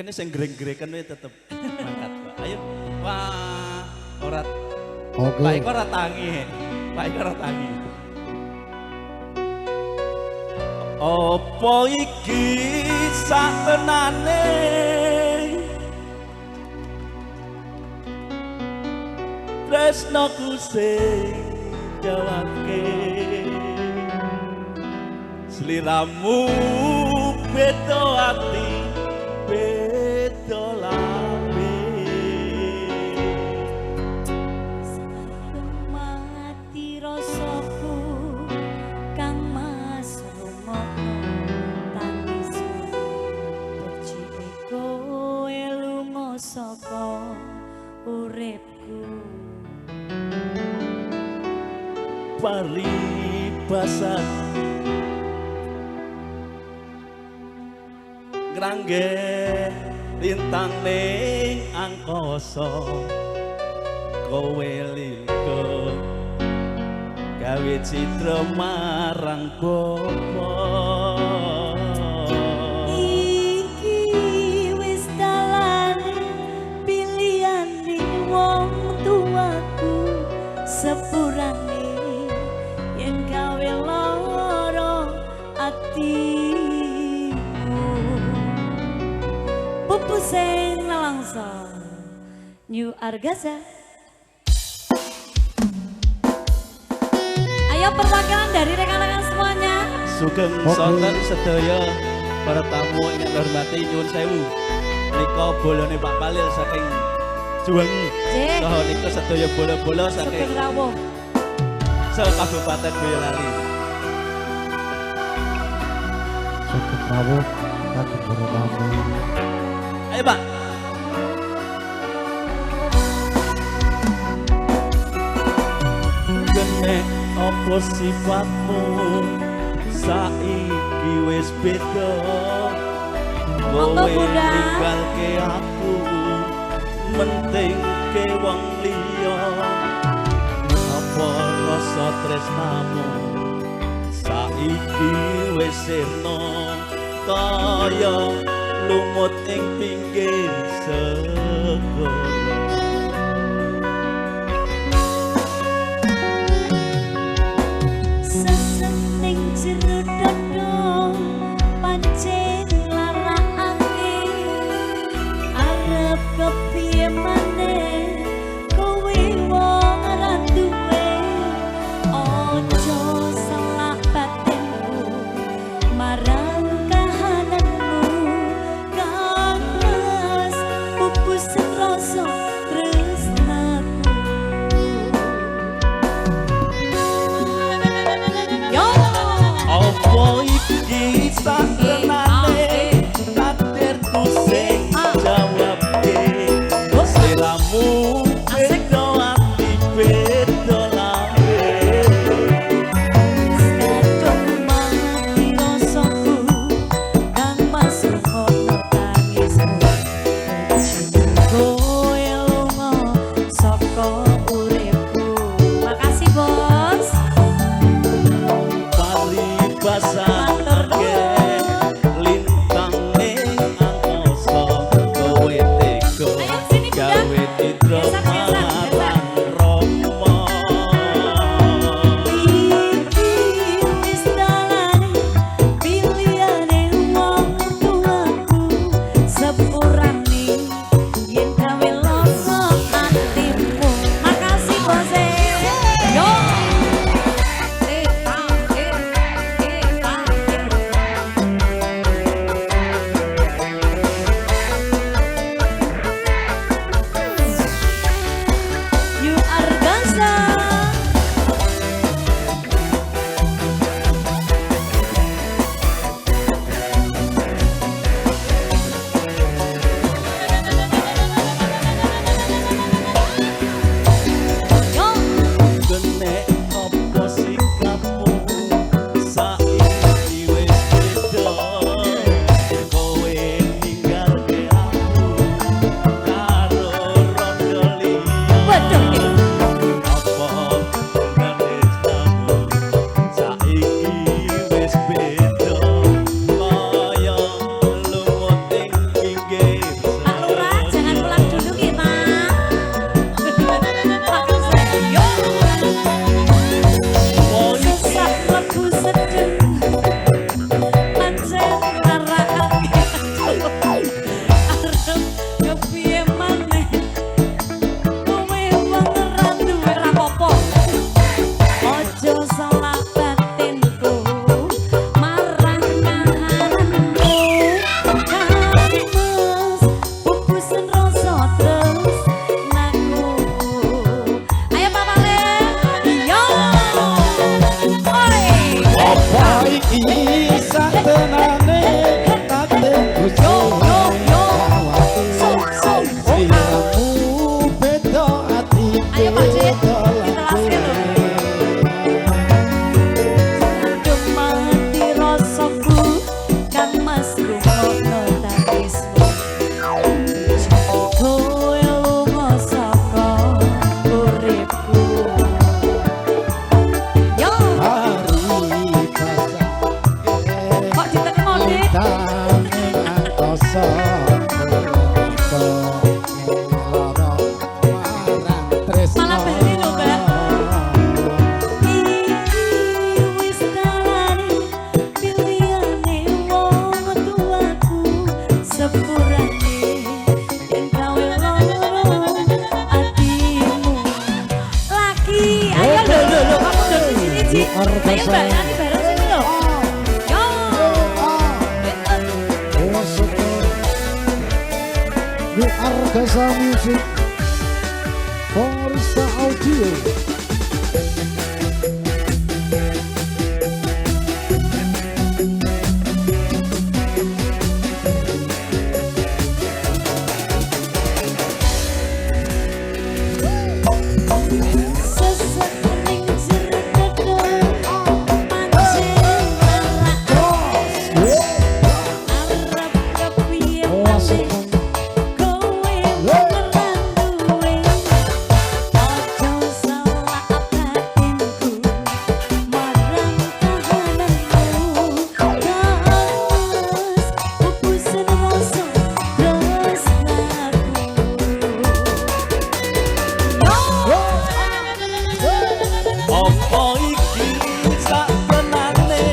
Kene sing greng-greken wae tetep mangkat, Pak. Ayo. Wah, ora. Oke. Pak Iko ora tangi. Pak Iko ora tangi. Apa iki satenane tresnaku sing jawabke sliramu beda ati beda labe mati rasaku kang mas rumono tangismu becike kowe lunga saka uripku paribasan ngrangge lintang ning angkasa kowe lingko gawe citra marang bapa iki wis dalane pilihane wong tuaku sepurane yen gawe lara atimu pupu sing nelangsa New Argasa. Ayo perwakilan dari rekan-rekan semuanya. sugeng sonten sedaya para tamu ingkang hormati nyuwun sewu nika bolone Pak Palil saking Juwangi Cek. saha nika sedaya bola-bola saking Sugeng rawuh. Kabupaten Boyolali. Sugeng rawuh kagem para tamu. Ayo Pak. Genek apa sifatmu saiki wis beda Monggo, Bunda. ninggalke aku menting ke wong liya apa rasa tresnamu saiki wis sirna kaya lumut ing pinggir segara Sesenting jero dodo pancen larakake arep kepiye maneh kowe wong ora duwe ojo salah batinku marang kahananmu kang mas pupus rasa tresnaku yo apa iki satenane takdirku sing jawabke sliramu beda ati beda lawe Sedok mati rasaku kang masuk kono tangismu kowe lunga saka uripku. Makasih bos. paribasan Matur nuwun. lintang ning angkasa kowe tega Ayo sini, Bunda. gawe citra Geser, geser, marang Rama Iki wis dalane pilihane wong tuaku sepurane yen gawe lara atimu. Makasih bose. Yo. You Argasa. Malah bali lho, Mbak. Iki wis dalane pilihane wong tuaku sepurane yen gawe loro atimu lagi. Ayo lho kamu udah di sini Ci. Ayo Mbak nyanyi bareng sini lho. Yo. Di Argasa Music Forza Audio. Sesening jeruk mancing arep kepiye maneh kowe beneran duwe ojo salah batinku marang kahananmu terus pupusin rasa tresnaku Apa iki sabenane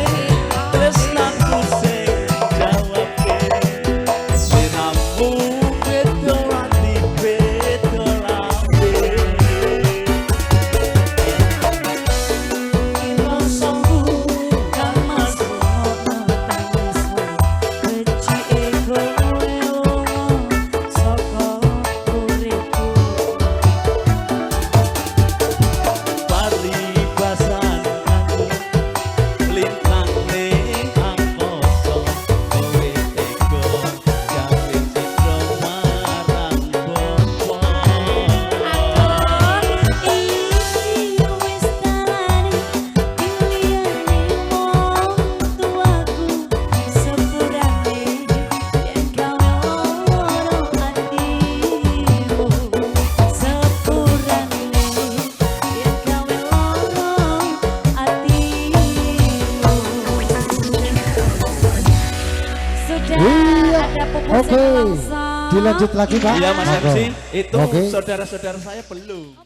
tresnaku sing jawabke sinamu beda ati beda lawe rasaku kan masuk tangis becike kowe saka uripku paribasan aku lintang ning angkasa kowe tega gawe citra marang bapa iki wis dalane pilihane wong tuaku sepurane yen gawe loro atimu sepurane yen gawe loro atimu sudah Iya. ada pupus Oke. yang longsor. Dilanjut lagi, Pak. Iya Mas Monggo. MC, itu Oke. saudara-saudara saya belum.